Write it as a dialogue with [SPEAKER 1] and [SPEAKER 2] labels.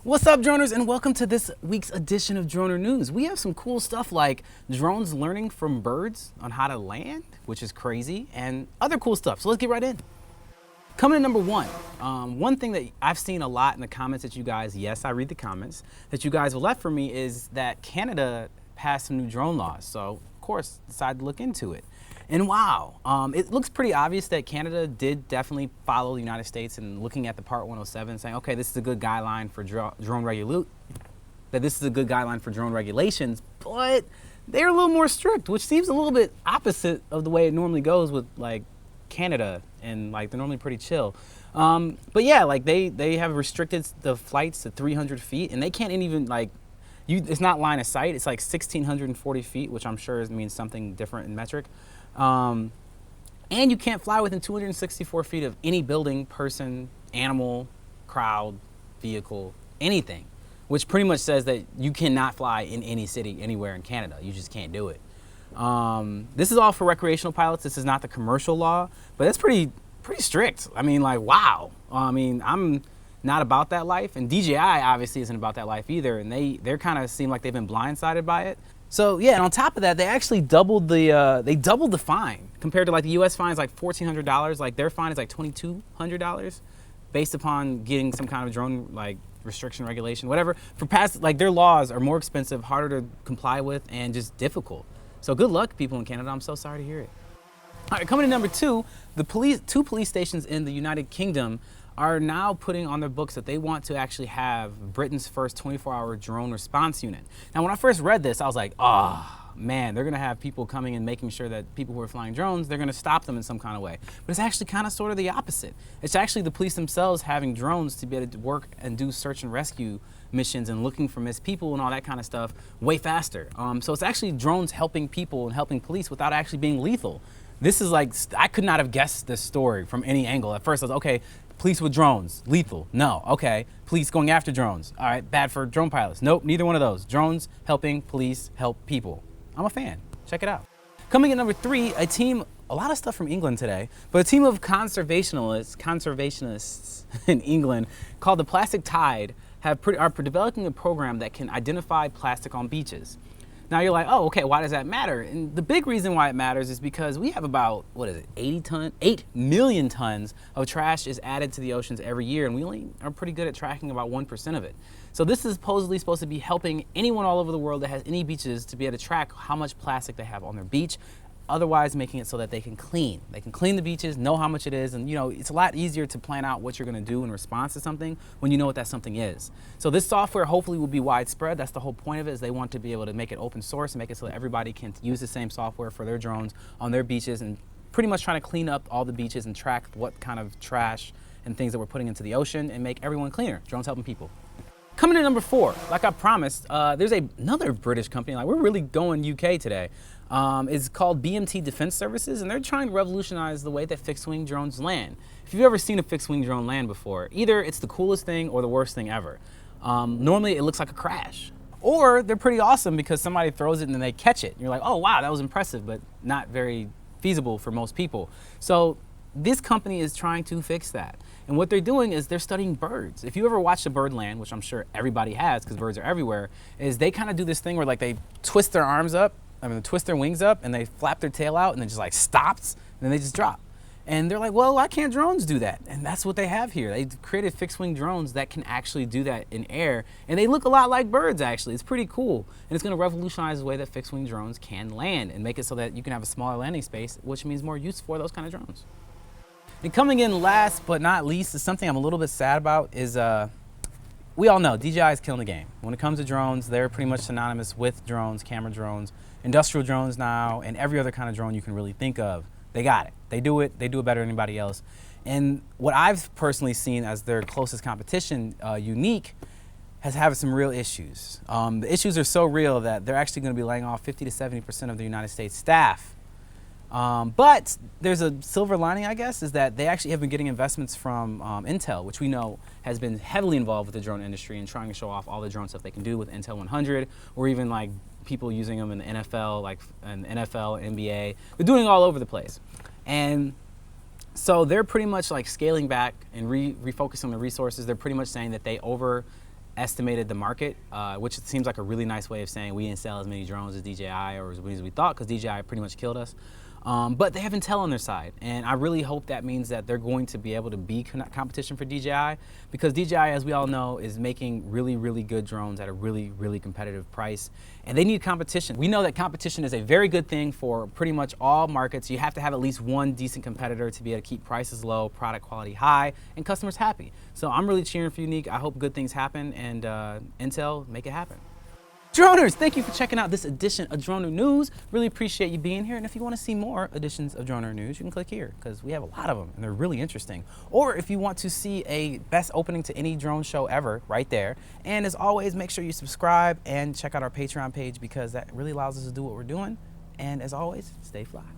[SPEAKER 1] What's up, droners, and welcome to this week's edition of Droner News. We have some cool stuff like drones learning from birds on how to land, which is crazy, and other cool stuff. So let's get right in. Coming in number one, one thing that I've seen a lot in the comments that you guys, yes, I read the comments, that you guys have left for me is that Canada passed some new drone laws. So, of course, decided to look into it. And wow, it looks pretty obvious that Canada did definitely follow the United States and looking at the Part 107 saying, okay, this is a good guideline for drone regulations, but they're a little more strict, which seems a little bit opposite of the way it normally goes with like Canada, and like they're normally pretty chill. But yeah, like they have restricted the flights to 300 feet, and they can't even like, it's not line of sight, it's like 1,640 feet, which I'm sure means something different in metric. And you can't fly within 264 feet of any building, person, animal, crowd, vehicle, anything, which pretty much says that you cannot fly in any city anywhere in Canada. You just can't do it. This is all for recreational pilots. This is not the commercial law, but that's pretty strict. I mean, like, wow. I mean, I'm not about that life, and DJI obviously isn't about that life either, and they're kind of seem like they've been blindsided by it. So yeah, and on top of that, they actually doubled the fine compared to like the U.S. fine is like $1,400. Like their fine is like $2,200, based upon getting some kind of drone like restriction regulation, whatever. For past, like their laws are more expensive, harder to comply with, and just difficult. So good luck, people in Canada. I'm so sorry to hear it. All right, coming to number two, two police stations in the United Kingdom are now putting on their books that they want to actually have Britain's first 24-hour drone response unit. Now, when I first read this, I was like, oh man, they're gonna have people coming and making sure that people who are flying drones, they're gonna stop them in some kind of way. But it's actually kind of sort of the opposite. It's actually the police themselves having drones to be able to work and do search and rescue missions and looking for missed people and all that kind of stuff way faster. So it's actually drones helping people and helping police without actually being lethal. This is like, I could not have guessed this story from any angle. At first I was okay, police with drones, lethal. No, okay. Police going after drones. All right, bad for drone pilots. Nope, neither one of those. Drones helping police help people. I'm a fan. Check it out. Coming at number three, a lot of stuff from England today, but a team of conservationists in England called the Plastic Tide are developing a program that can identify plastic on beaches. Now you're like, oh, okay, why does that matter? And the big reason why it matters is because we have about, 8 million tons of trash is added to the oceans every year, and we only are pretty good at tracking about 1% of it. So this is supposedly supposed to be helping anyone all over the world that has any beaches to be able to track how much plastic they have on their beach, otherwise making it so that they can clean. They can clean the beaches, know how much it is, and it's a lot easier to plan out what you're gonna do in response to something when you know what that something is. So this software hopefully will be widespread. That's the whole point of it, is they want to be able to make it open source and make it so that everybody can use the same software for their drones on their beaches, and pretty much trying to clean up all the beaches and track what kind of trash and things that we're putting into the ocean and make everyone cleaner. Drones helping people. Coming to number four, like I promised, there's another British company, like we're really going UK today. It's called BMT Defense Services, and they're trying to revolutionize the way that fixed-wing drones land. If you've ever seen a fixed-wing drone land before, either it's the coolest thing or the worst thing ever. Normally it looks like a crash, or they're pretty awesome because somebody throws it and then they catch it. And you're like, oh wow, that was impressive, but not very feasible for most people. So this company is trying to fix that. And what they're doing is they're studying birds. If you ever watched a bird land, which I'm sure everybody has because birds are everywhere, is they kind of do this thing where like they twist their arms up, twist their wings up, and they flap their tail out and it just like stops, and then they just drop. And they're like, well, why can't drones do that? And that's what they have here. They've created fixed-wing drones that can actually do that in air, and they look a lot like birds actually. It's pretty cool. And it's gonna revolutionize the way that fixed-wing drones can land and make it so that you can have a smaller landing space, which means more use for those kind of drones. And coming in last but not least is something I'm a little bit sad about is, we all know DJI is killing the game. When it comes to drones, they're pretty much synonymous with drones, camera drones, industrial drones now, and every other kind of drone you can really think of. They got it. They do it better than anybody else. And what I've personally seen as their closest competition, Yuneec, has had some real issues. The issues are so real that they're actually going to be laying off 50 to 70% of the United States staff. But there's a silver lining, I guess, is that they actually have been getting investments from Intel, which we know has been heavily involved with the drone industry and trying to show off all the drone stuff they can do with Intel 100, or even like people using them in the NFL, like an NFL, NBA. They're doing it all over the place. And so they're pretty much like scaling back and refocusing the resources. They're pretty much saying that they estimated the market, which seems like a really nice way of saying we didn't sell as many drones as DJI or as many as we thought, because DJI pretty much killed us. But they have Intel on their side, and I really hope that means that they're going to be able to be competition for DJI, because DJI, as we all know, is making really, really good drones at a really, really competitive price, and they need competition. We know that competition is a very good thing for pretty much all markets. You have to have at least one decent competitor to be able to keep prices low, product quality high, and customers happy. So I'm really cheering for Yuneec. I hope good things happen, and Intel, make it happen. Droners, thank you for checking out this edition of Droner News. Really appreciate you being here. And if you want to see more editions of Droner News, you can click here, because we have a lot of them and they're really interesting. Or if you want to see a best opening to any drone show ever, right there. And as always, make sure you subscribe and check out our Patreon page, because that really allows us to do what we're doing. And as always, stay fly.